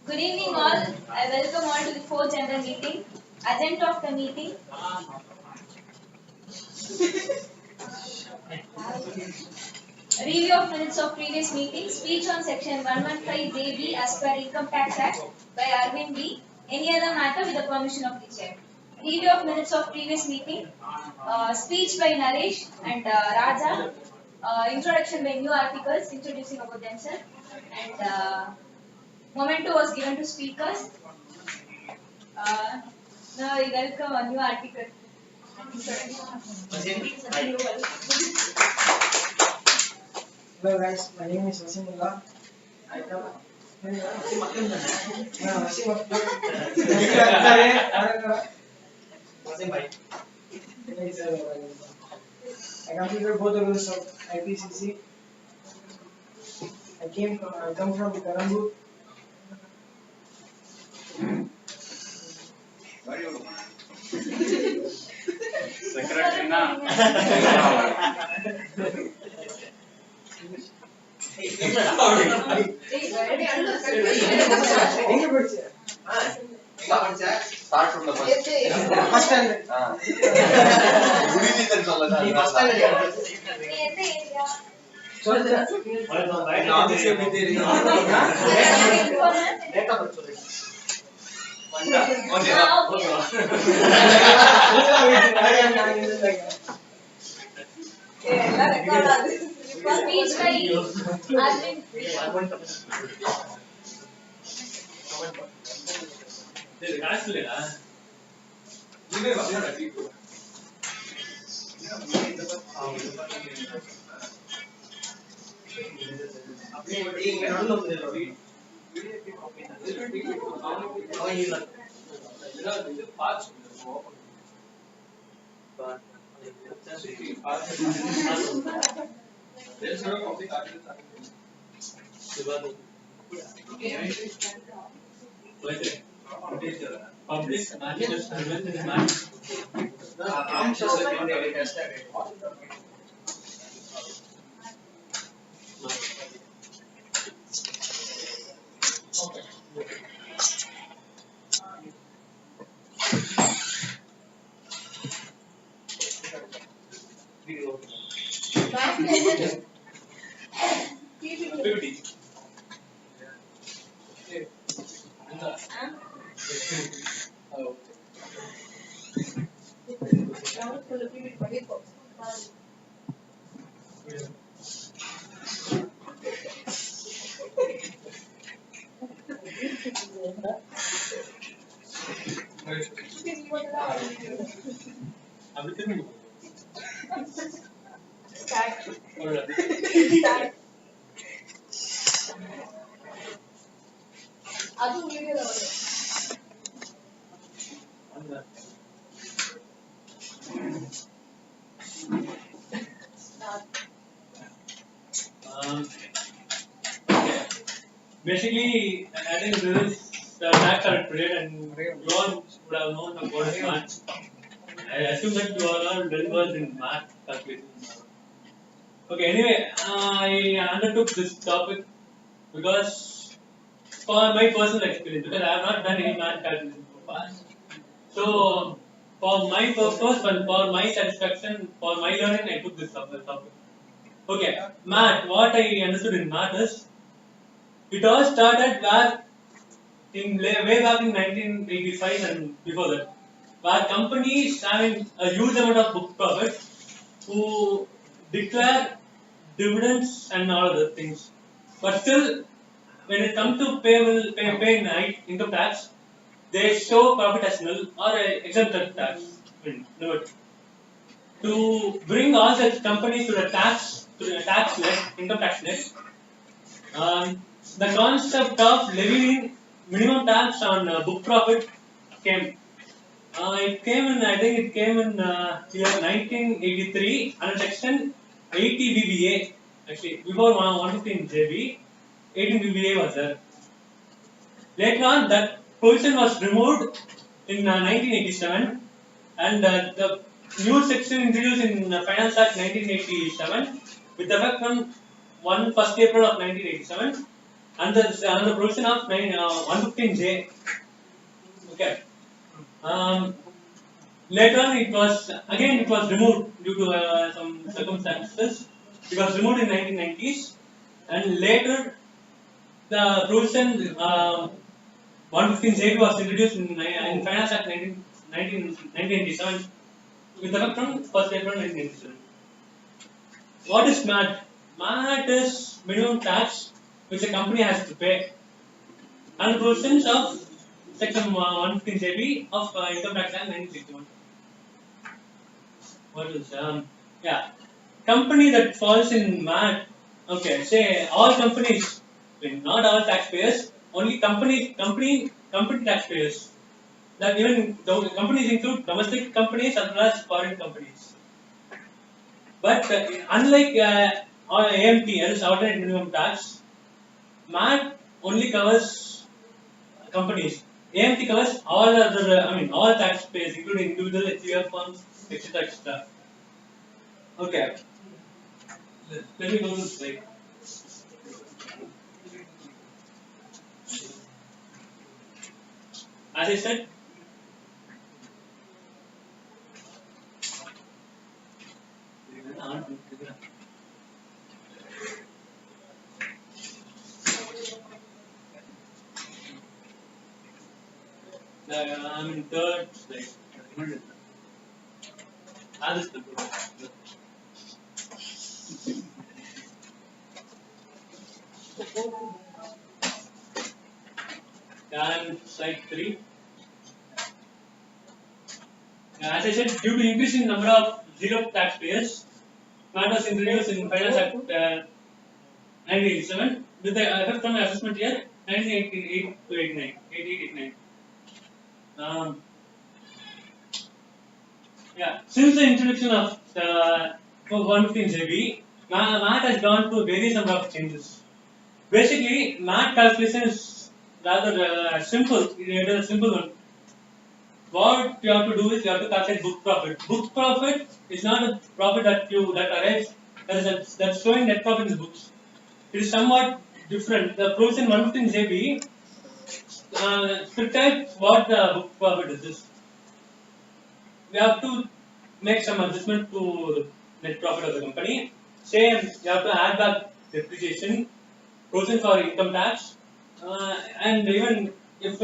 Good evening all. I welcome all to the fourth general meeting. Agenda of the meeting. Review of minutes of previous meeting. Speech on section 115JB as per Income Tax Act by Arvind B. Any other matter with the permission of the chair. Review of minutes of previous meeting. Speech by Naresh and Raja. Introduction by new articles introducing about themselves. And memento was given to speakers. Now we welcome a new article. Hello guys, my name is Wasimullah. I come. I completed both the rules of IPCC. I come from Karambu. Start from the first. First standard. Speech by Arvind. Basically, I think this is the tax are created and you all would have known about math. I assume that you are all well versed in math calculations. Okay, anyway, I undertook this topic because for my personal experience, because I have not done any math calculations so far. So, for my purpose and for my satisfaction, for my learning, I took this topic. Okay, math. What I understood in math is it all started way back in 1985 and before that, where companies having a huge amount of book profit who declare dividends and all other things. But still, when it comes to paying income tax, they show profit as nil or exempted tax. To bring all such companies to the tax net, income tax net, the concept of levying minimum tax on book profit came. I think it came in year 1983 under section 80 BBA. Actually, before 115 JB, 18 BBA was there. Later on, that provision was removed in 1987, and the new section introduced in Finance Act 1987 with effect from 1st April of 1987. under the provision of 115J. Okay. Later on it was removed due to some circumstances. It was removed in 1990s, and later the provision 115J was introduced in Finance Act 1997 with effect from 1st April 1997. What is MAT? MAT is minimum tax which a company has to pay, and provisions of Section 115JB of Income Tax Act 1961. What is company that falls in MAT? Okay, say all companies, not all taxpayers, only company taxpayers. That even the companies include domestic companies as well as foreign companies. But unlike AMT, that is alternate minimum tax, MAT only covers companies. AMT covers all all taxpayers, including individual HUF firms, etc., etc. Okay. Let me go to the slide. As I said, I'm in third slide. That is the good. And slide 3. As I said, due to increasing number of zero taxpayers, MAT was introduced in Finance Act 1987 with the effect from the assessment year 1988 to 88-89. Since the introduction of the 115JB, MAT has gone through various number of changes. Basically, MAT calculation is rather simple. It is a simple one. What you have to do is you have to calculate book profit. Book profit is not a profit that arrives that's showing net profit in the books. It is somewhat different. The provision 115JB prescribes what the book profit is. We have to make some adjustment to net profit of the company. Say you have to add back depreciation, provision for income tax, and even if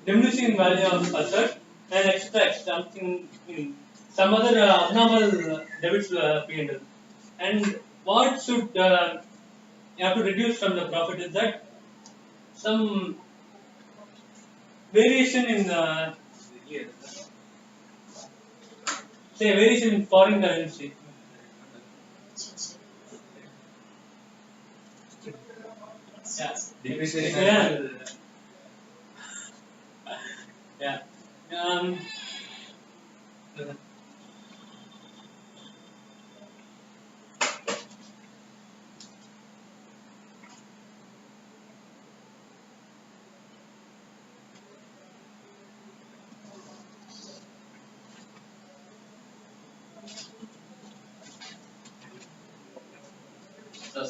diminishing value of asset, and extract something, some other abnormal debits P&L. And what should you have to reduce from the profit is that some variation in say variation in foreign currency. Depreciation.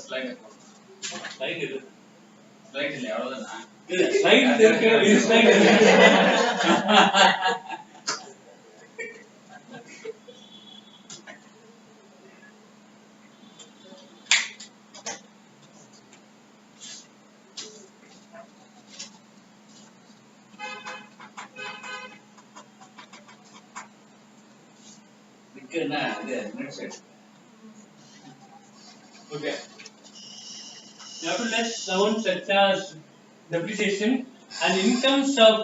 Slide. Slide. Slide இல்லை அவ்வளவுதானா? Slide இருக்கு. Slide இருக்குன்னா இது net side. Okay. You have to list amount such as depreciation and incomes of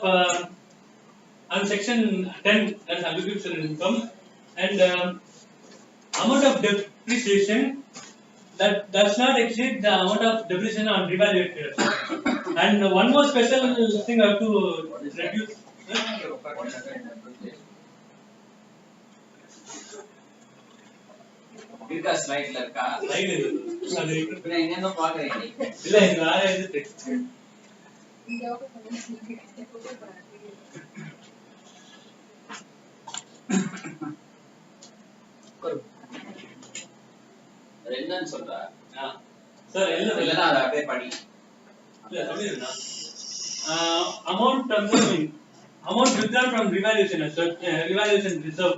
on section 10, that's agricultural income, and amount of depreciation that does not exceed the amount of depreciation on revaluated. And one more special thing I have to reduce. இருக்கா ஸ்லைட்ல இருக்கா? Slide இது. அது இப்ப நான் எங்க பாக்குறேன்? இல்ல இது வேற இது டெக்ஸ்ட். அது என்னன்னு சொல்றா? சார் இல்லனா அத அப்படியே படி. Amount withdrawn from revaluation asset, revaluation reserve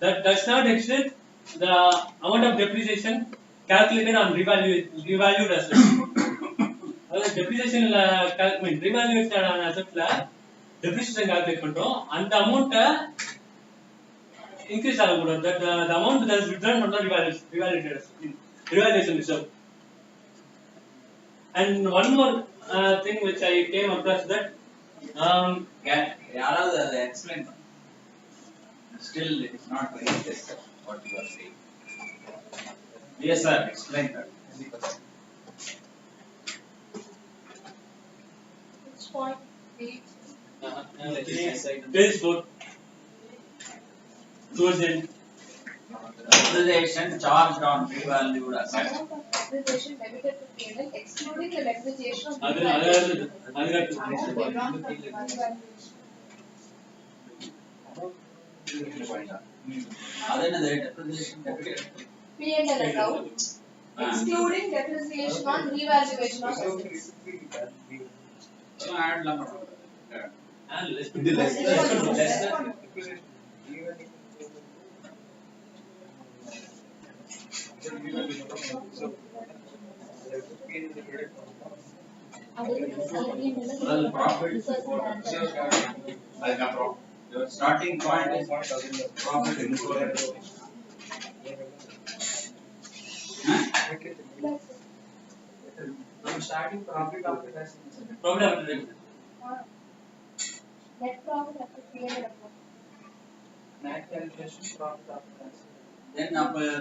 that does not exceed the amount of depreciation calculated on revalued assets. அதாவது depreciation revaluation ஆன assetல depreciation calculate பண்றோம் அந்த amount increase ஆகக்கூடாது. That the amount that is withdrawn from the revaluation reserve. And one more thing which I came across that யாராவது அதை explain பண்ண still it is not very clear what you are saying. Yes sir, explain that. Which point? page 4 towards the end. Depreciation charged on revalued assets. Amount of depreciation debited to P&L excluding the depreciation of அது revaluation. அது Amount withdrawn from revaluation. அது என்னது depreciation debited? P&L account excluding depreciation on revaluation of assets. add ல பண்ணுவோம். இது less Less than well profit before அதுக்கப்புறம் your starting point is profit before I'm starting profit after tax. profit after tax. Net profit after P&L account. Net calculation profit after tax. then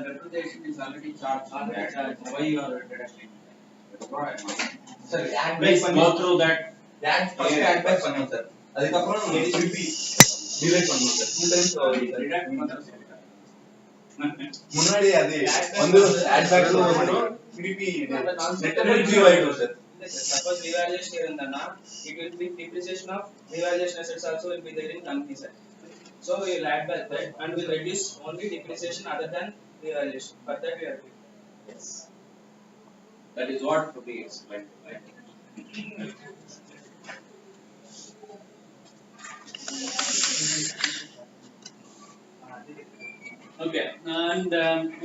depreciation is already charged on that. Why you are deducting? That's what I want. sir add back Please பண்ணி go through that. add first add back பண்ணுவோம் sir அதுக்கு அப்புறம் திருப்பி divide பண்ணுவோம் sir two times Deduct பண்றது சொல்லிட்டேன். முன்னாடி அது வந்து add back பண்ணுவோம் திருப்பி net amount 0 ஆயிடும் sir Suppose revaluation irundana, it will be depreciation of revaluation assets also will be there in company side. So we will add back that and we will reduce only depreciation other than revaluation. For that we are doing. Yes. That is what to be explained, right? Okay, and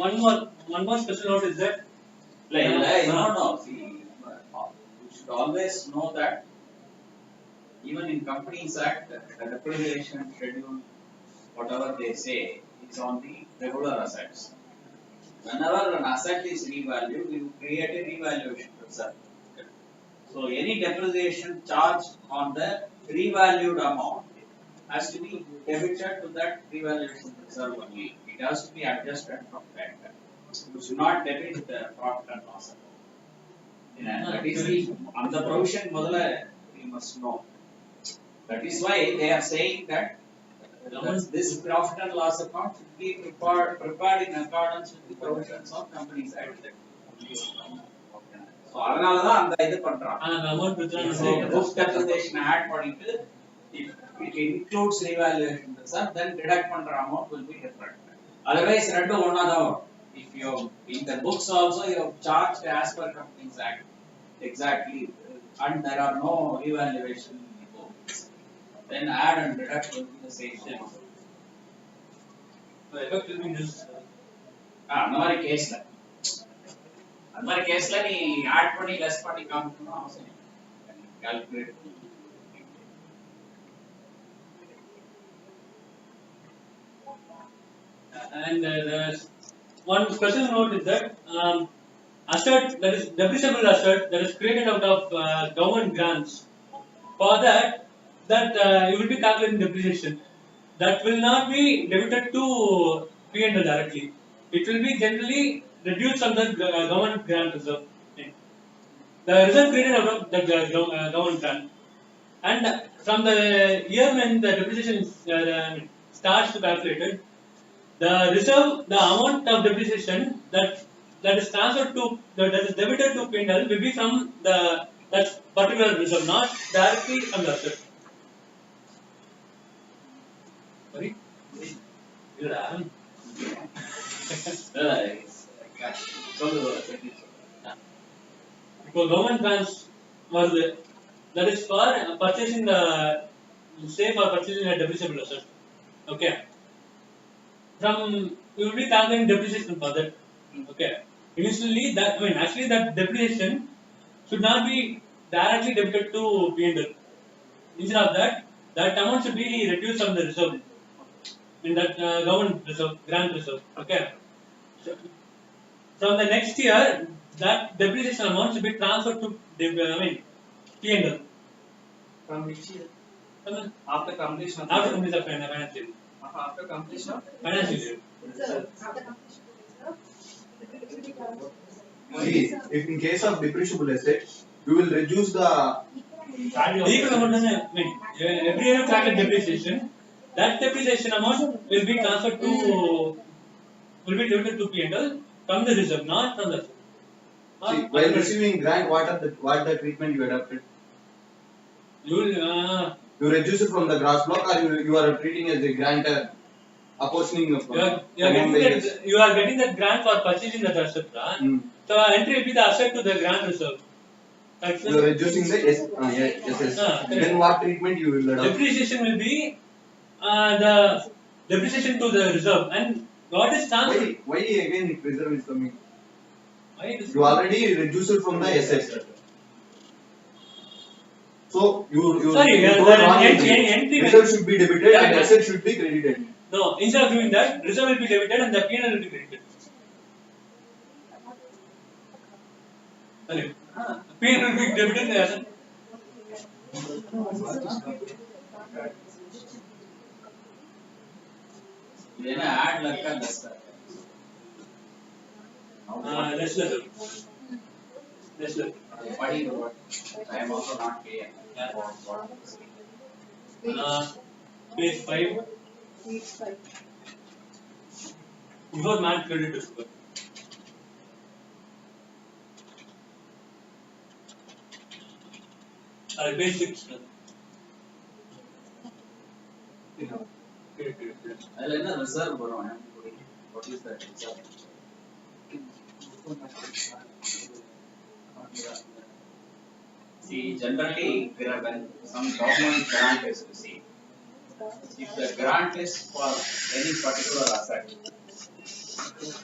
one more special note is that No. See, you should always know that even in Companies Act, the depreciation schedule, whatever they say, is on the regular assets. Whenever an asset is revalued, you create a revaluation reserve. So any depreciation charged on the revalued amount has to be debited to that revaluation reserve only. It has to be adjusted from that. You should not debit the profit and loss account. That is the on the provision model we must know. That is why they are saying that this profit and loss account should be prepared in accordance with the provisions of Companies Act. So அதனால தான் அந்த இது பண்றாங்க. the amount withdrawn So book depreciation add பண்ணிட்டு if it includes revaluation reserve then deduct பண்ற amount will be different. Otherwise ரெண்டு ஒண்ணா தான் வரும். If you in the books also you have charged as per Companies Act exactly and there are no revaluation books, then add and deduct will be the same thing. The effect will be this. அந்த மாதிரி கேஸ்ல நீ add பண்ணி less பண்ணி காமிக்கணும் அவசியம் இல்லை. Calculate And the one special note is that asset that is depreciable asset that is created out of government grants. For that you will be calculating depreciation. That will not be debited to P&L directly. It will be generally reduced from the government grant reserve. The reserve created out of the government grant. And from the year when the depreciation starts to calculated, the reserve, the amount of depreciation that is transferred to, that is debited to P&L will be from that particular reserve, not directly from the asset. Sorry? சொல்லுங்க. இப்போ government grants வருது. That is for purchasing the, say for purchasing a depreciable asset. Okay. From, you will be calculating depreciation for that. Okay. Initially that, I mean actually that depreciation should not be directly debited to P&L. Instead of that, that amount should be reduced from the reserve. In that government reserve, grant reserve. Okay. So, from the next year, that depreciation amount should be transferred to P&L. From which year? From the- After completion of After completion of financial year. After completion of Financial year. See, if in case of depreciable assets, you will reduce the Vehicle amount is, I mean, every year you calculate depreciation. That depreciation amount will be transferred to, will be debited to P&L from the reserve, not from the. see, while receiving grant, what the treatment you adopted? You will, You reduce it from the gross block, or you are treating as a grant apportioning of you are among getting the that, you are getting that grant for purchasing that asset, Hmm. so entry will be the asset to the grant reserve. That's You are reducing the yes, yes. Then what treatment you will adopt? depreciation will be the depreciation to the reserve, and what is transferred? Why again reserve is coming? Why it is- You already reduce it from the assets. So you Sorry, you the told wrong entry- entry. entry- Reserve should be debited and Yeah. asset should be credited. No, instead of doing that, reserve will be debited and the P&L will be credited. Sorry, P&L will be debited and the asset. Then add like a lesser. Less level. Less level. What is what? I am also not clear. What is it? Page 5. Before man credit is good. Page 6. I'll in a reserve borrow. What is that reserve? See, generally, when some government grant is received, if the grant is for any particular asset,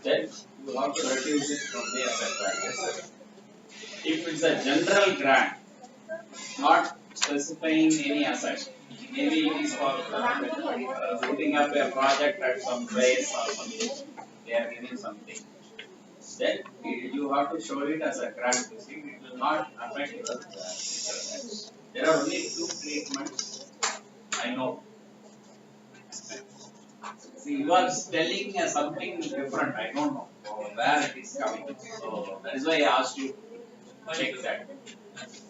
then you have to reduce it from the asset value. If it's a general grant, not specifying any asset, maybe it is for putting up a project at some place or something, they are giving something. Then you have to show it as a grant receipt, it will not affect your tax. There are only two treatments I know. See, you are telling something different, I don't know where it is coming. So that is why I asked you to check that.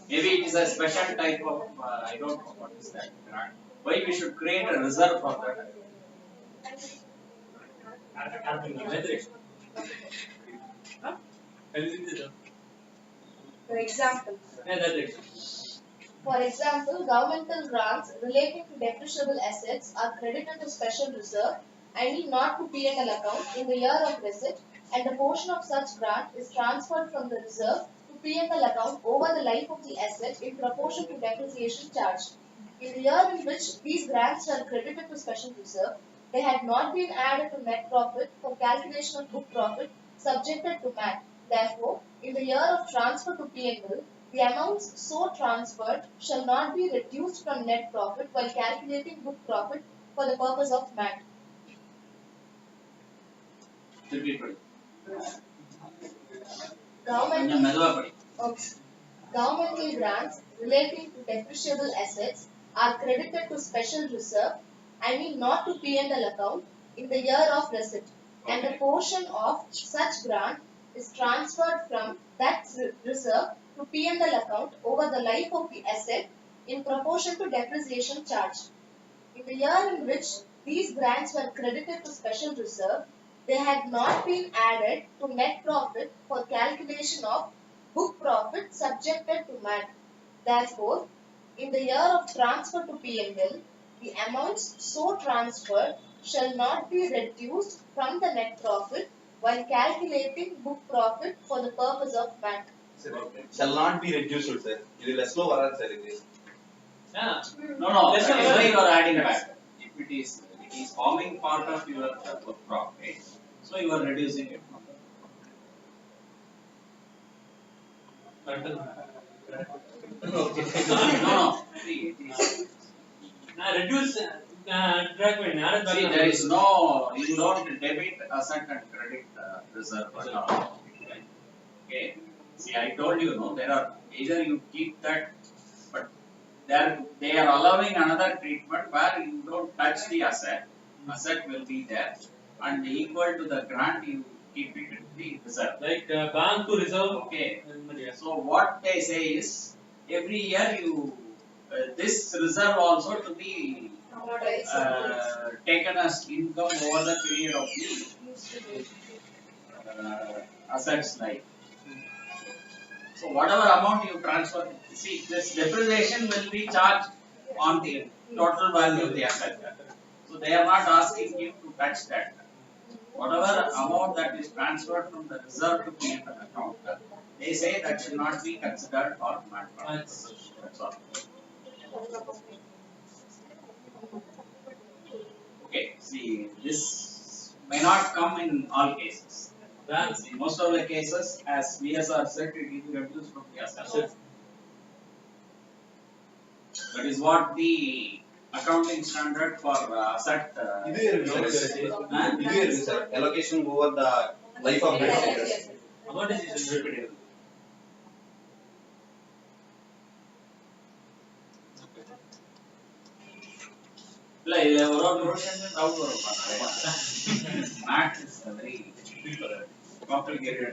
Maybe it is a special type of, I don't know what is that grant. Why we should create a reserve for that? For example, Yeah, that's it. For example, governmental grants relating to depreciable assets are credited to special reserve and need not to P&L account in the year of receipt, and a portion of such grant is transferred from the reserve to P&L account over the life of the asset in proportion to depreciation charged. In the year in which these grants were credited to special reserve, they had not been added to net profit for calculation of book profit subjected to MAT. Therefore, in the year of transfer to P&L, the amounts so transferred shall not be reduced from net profit while calculating book profit for the purpose of MAT. Should be pretty. Governmental grants relating to depreciable assets are credited to special reserve and need not to P&L account in the year of receipt, and a portion of such grant is transferred from that reserve to P&L account over the life of the asset in proportion to depreciation charged. In the year in which these grants were credited to special reserve, they had not been added to net profit for calculation of book profit subjected to MAT. Therefore, in the year of transfer to P&L, the amounts so transferred shall not be reduced from the net profit while calculating book profit for the purpose of MAT. shall not be reduced, sir. இது less low வராது sir இது. Yeah. No, That's that is not why right. you are adding back. If it is forming part of your profit, so you are reducing it. No, see, it is. Reduce, drag me, add back. See, there is no, you don't debit asset and credit reserve at all. Okay, see, I told you, no, there are, either you keep that, but they are allowing another treatment where you don't touch the asset will be there, and equal to the grant, you keep it in the reserve. Like bank to reserve. Okay, so what they say is, every year you, this reserve also to be taken as income over the period of the assets life. So whatever amount you transfer, see, this depreciation will be charged on the total value of the asset. So they are not asking you to touch that. Whatever amount that is transferred from the reserve to P&L account, they say that should not be considered for MAT purposes. That's all. Okay, see, this may not come in all cases. In most of the cases, as VSR said, it is reduced from the asset. That is what the accounting standard for asset. இது இருக்கு sir. இது இருக்கு sir. Allocation over the life of the asset. Amount is repetitive. இல்ல இதுல ஒரு விஷயம் doubt வரும் MAT is a very complicated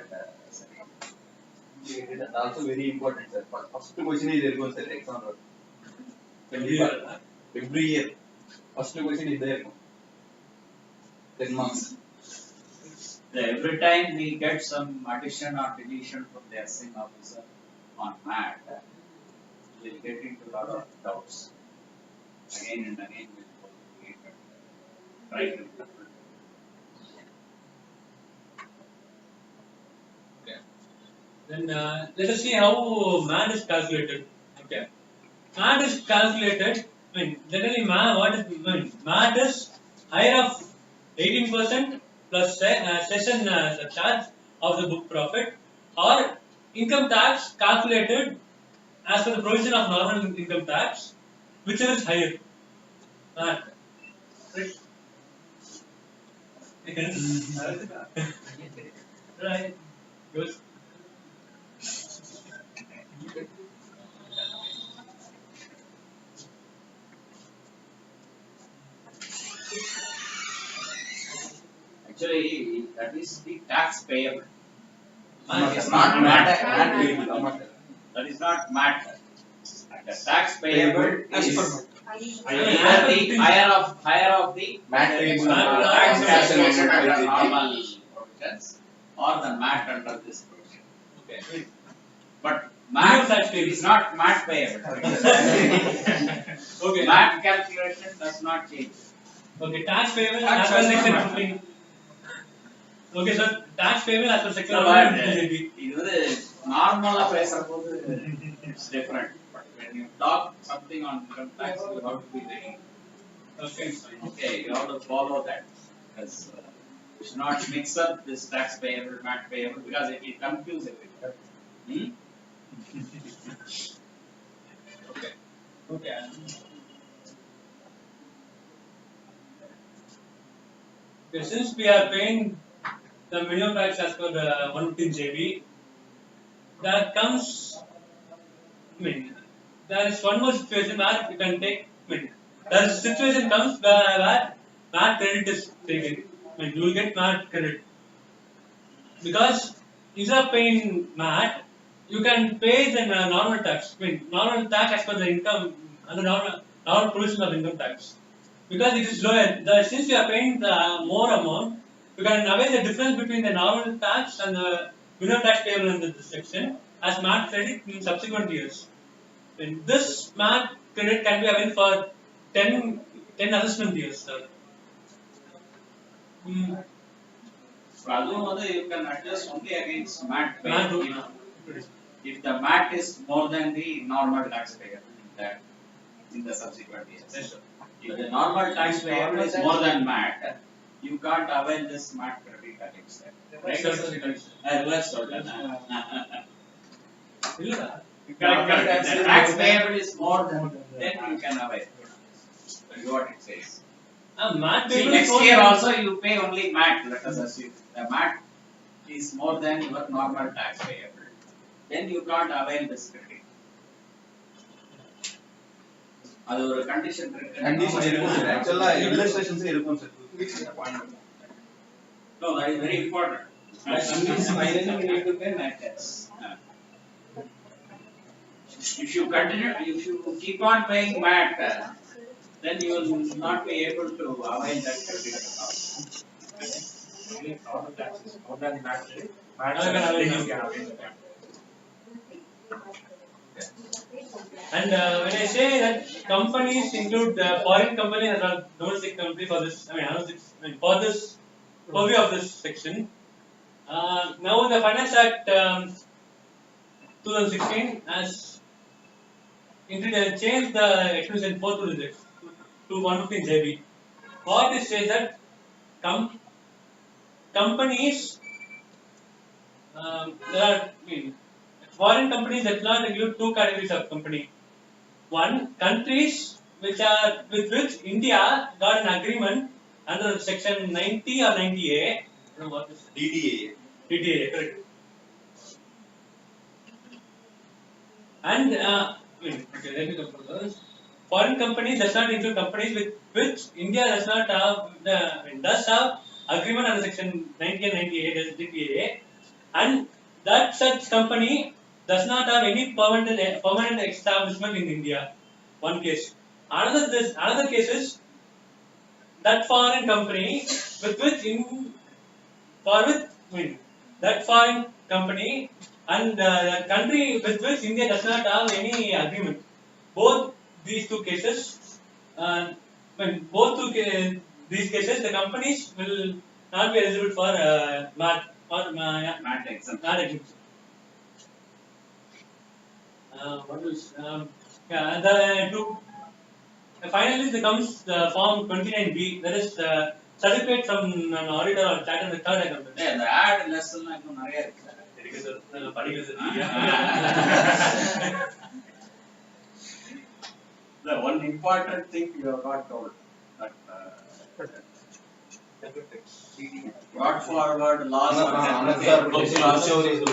It is also very important sir. First question is இருக்கும் sir exam ல. Every year first question is there. 10 marks. Every time we get some addition or deletion from the assessing officer on MAT, we will get into a lot of doubts. Again and again we will try to. Then let us see how MAT is calculated. Okay, MAT is calculated. I mean, generally what is MAT is higher of 18% plus session charge of the book profit, or income tax calculated as per the provision of normal income tax, whichever is higher. MAT. Right. Good. Actually, that is the tax payable. It is not MAT. MAT. That is not MAT. The tax payable is Higher the higher of the MAT payable. tax calculation under normal provisions or the MAT under this provision. Okay. But Minimum tax MAT payable. is not MAT payable. Okay. MAT calculation does not change. Okay, tax payable as per section 15. Okay, sir, tax payable as per section 15. இது வந்து நார்மலா பேசும்போது it's different. But when you talk something on income tax, you have to be very okay. You have to follow that because you should not mix up this tax payable, MAT payable because it will confuse everyone. Okay. Okay. Okay, since we are paying the minimum tax as per the 115 JB, that comes, I mean, there is one more situation where you can take, I mean, there is a situation comes where MAT credit is taken. I mean, you will get MAT credit. Because instead of paying MAT, you can pay the normal tax. I mean, normal tax as per the income, and the normal provision of income tax. Because it is lower, since you are paying the more amount, you can avail the difference between the normal tax and the minimum tax payable under this section as MAT credit in subsequent years. And this MAT credit can be availed for 10 assessment years, sir. அதுவும் வந்து you can adjust only against MAT MAT payable. if the MAT is more than the normal taxpayer in the subsequent years. If the normal taxpayer is more than MAT, you can't avail this MAT credit against them. Reverse certain. Correct. The tax payable is more than, then you can avail. That's what it says. MAT See, payable next is year more also you pay only MAT, let us assume. The MAT is more than your normal tax payable. Then you can't avail this credit. அது ஒரு condition இருக்கு. Condition இருக்கும் sir. Actually illustrations இருக்கும் sir. No, that is very important. Finally, we need to pay MAT tax. If you continue, if you keep on paying MAT, then you will not be able to avail that credit account. And when I say that companies include foreign companies and not domestic companies for this, for this purview of this section. Now the Finance Act 2016 has changed the exclusion 426 to 115 JB. What it says that companies, there are foreign companies that not include two categories of company. One, countries with which India got an agreement under section 90 or 90A. I don't know what is DDA. DDA, correct. And okay, let me come to this. Foreign companies does not include companies with which India does not have does have agreement under section 90 and 90A, that is DPA, and that such company does not have any permanent establishment in India. One case. Another case is that foreign company with which that foreign company and the country with which India does not have any agreement. Both these two cases, these cases, the companies will not be eligible for MAT or MAT exemption. What is finally there comes the form 29B, that is certificate from an auditor or chartered accountant. Yeah, the ad lesson இன்னும் நிறைய இருக்கு. The one important thing you have not told that brought forward laws on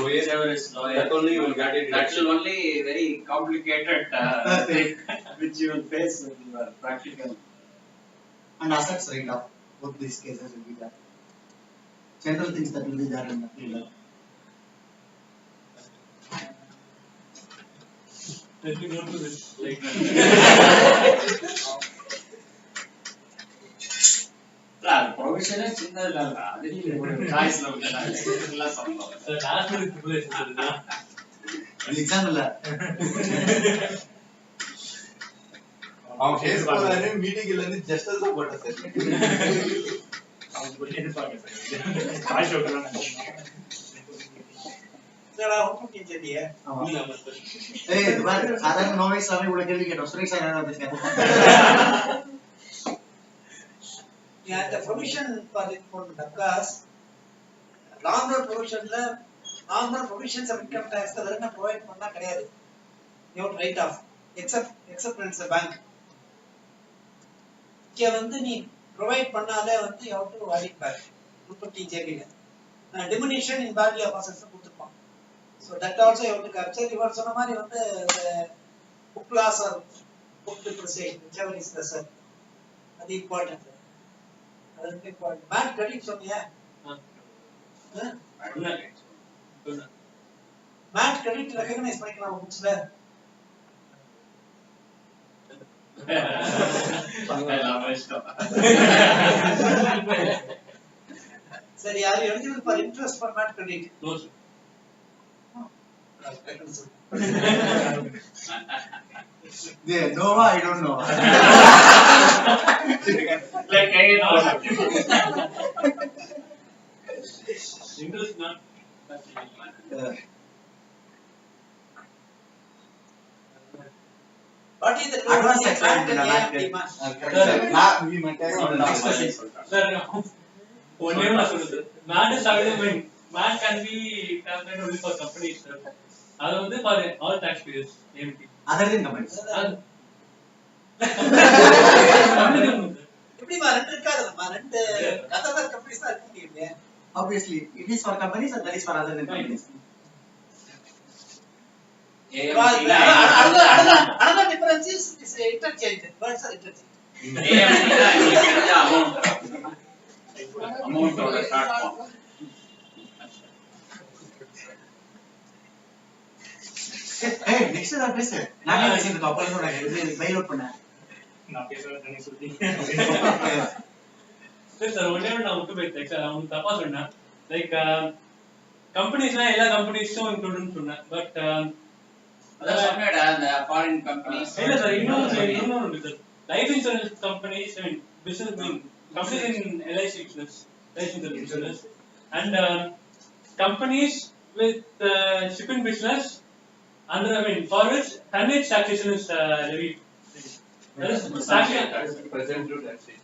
whichever is lawyer. That only you will get it. That will only very complicated thing which you will face in your practical. And assets write-off, both these cases will be there. General things that will be there in the field. Let me go to this. Provision சின்னதுல இல்ல, அது சாய்ஸ்ல எல்லாம் சொல்லலாம். Last minute preparation. அது exam இல்ல. அவன் case பண்ணாரு மீட்டிங்ல இருந்து ஜஸ்டிஸ் தான் போட்ட சார். அவங்க போய் எடுப்பாங்க சார். காஷ் ஓட்டலாம். சார் அவங்க கேட்டியே. ஏய் இது பாரு சாதாரண நோய் சாமி உள்ள கேள்வி கேட்டோம். சுரேஷ் சார் என்ன பேசுறாங்க? Yeah, the provision for DACAs, normal provisionல normal provisions of income tax அதெல்லாம் provide பண்ணா கிடையாது. You have write off except when it's a bank. இங்க வந்து நீ provide பண்ணாலே வந்து you have to audit back 250 JB. Diminution in value of assets கொடுத்துப்பான். So that also you have to capture. இவர் சொன்ன மாதிரி வந்து book loss or book depreciation whichever is lesser. அது important. அதுக்கு important. MAT credit சொன்னியா? MAT credit recognize பண்ணிக்கலாம் புக்ஸ்ல. சரி, are you eligible for interest for MAT credit? No, sir. Yeah, Nova, I don't know. Like Interest not. What is the Advance total tax plant rate and in AMD the mass? we might have Sir, one name na சொல்லுது. MAT is targeted when MAT can be calculated only for companies, sir. அது வந்து for all taxpayers, AMT. Other than companies. எப்படிமா ரெண்டு இருக்காதுமா ரெண்டு other companies தான் இருக்க முடியுமே. Obviously, it is for companies and that is for other than companies. Another difference is interchange. Words are interchange. amount of the short form. Hey, next is our place. நானே பேசிட்டு அப்புறம் சொல்றேன் இது file out பண்ண நான் பேசுறேன் நீ சொல்லி சார் ஒண்ணே நான் விட்டு போயிட்டேன் சார் அவங்க தப்பா சொன்னேன் லைக் கம்பெனிஸ்னா எல்லா கம்பெனிஸும் இன்க்ளூட்னு சொன்னேன் பட் அத சொன்னடா அந்த ஃபாரின் கம்பெனிஸ் இல்ல சார் இன்னொரு sir life insurance companies I mean business companies in LIC business life insurance and companies with shipping business under I mean for which tonnage taxation is levied. That is taxation present to taxation.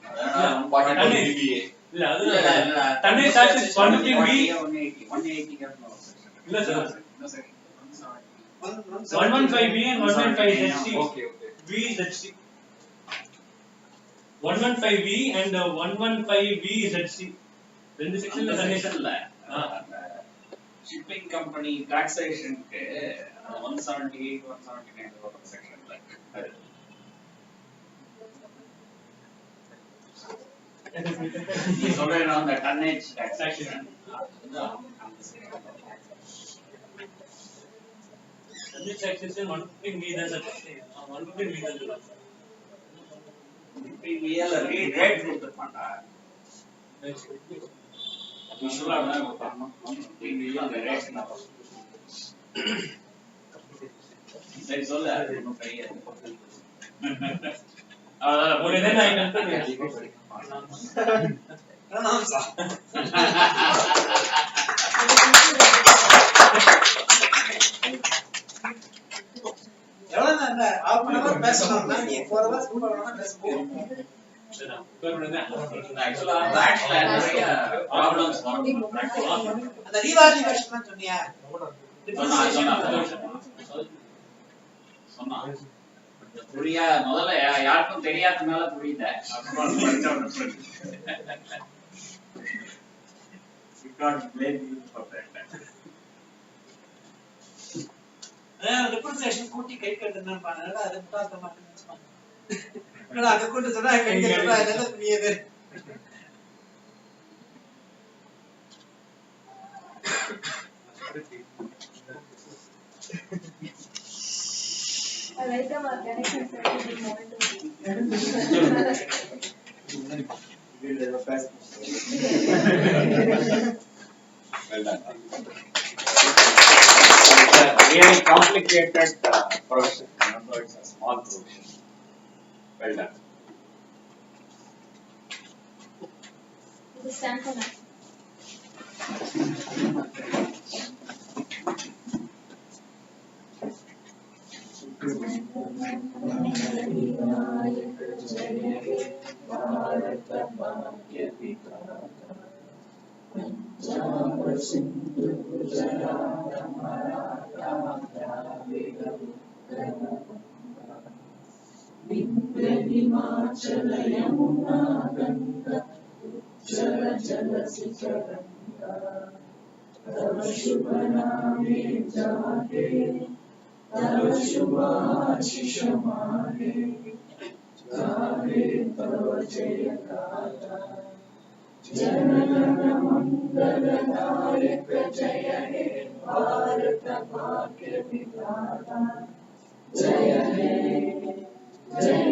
DBA. இல்ல அது tonnage tax is 115B 180 இல்ல sir no sir 115B and 115ZC. Okay. VZC 115B and 115VZC ரெண்டு செக்ஷன்ல tonnage இல்ல shipping company டாக்ஸேஷனுக்கு 178 179 செக்ஷன்ல நீ சொல்றேன் அந்த tonnage taxation tonnage taxation 115B தான் சார் 115B தான் சொல்லுவாங்க PVL ரேட் கொடுத்துப்பான்டா யூசுவலா நான் கொடுப்பேன் PVL அந்த ரேட் நான் சரி சொல்ல இன்னும் கைய ஒரு இதை நான் கன்ஃபார்ம் எவ்வளவு அந்த half an hour பேசணும்னா நீ 4 hours 2 hours பேச முடியும். ஆக்சுவலா பேட்ல நிறைய ப்ராப்ளம்ஸ் வரும் அந்த ரீவால்யூவேஷன் தான் சொன்னியா? சொன்னா புரியா முதல்ல யாருக்கும் தெரியாதனால புரியல அப்புறம் டிப்ரிசியேஷன் கூட்டி கை கட்டுனான்னு பாருங்க அது முட்டாள்தனமா நினைச்சுப்பாங்க. என்னடா அங்க கூட்டி சொன்னா கை கட்டுறா இதெல்லாம் புரியுது. I like the organic well done. It's a really complicated profession. Remember, it's a small profession. Well done. This stand for math. Jaya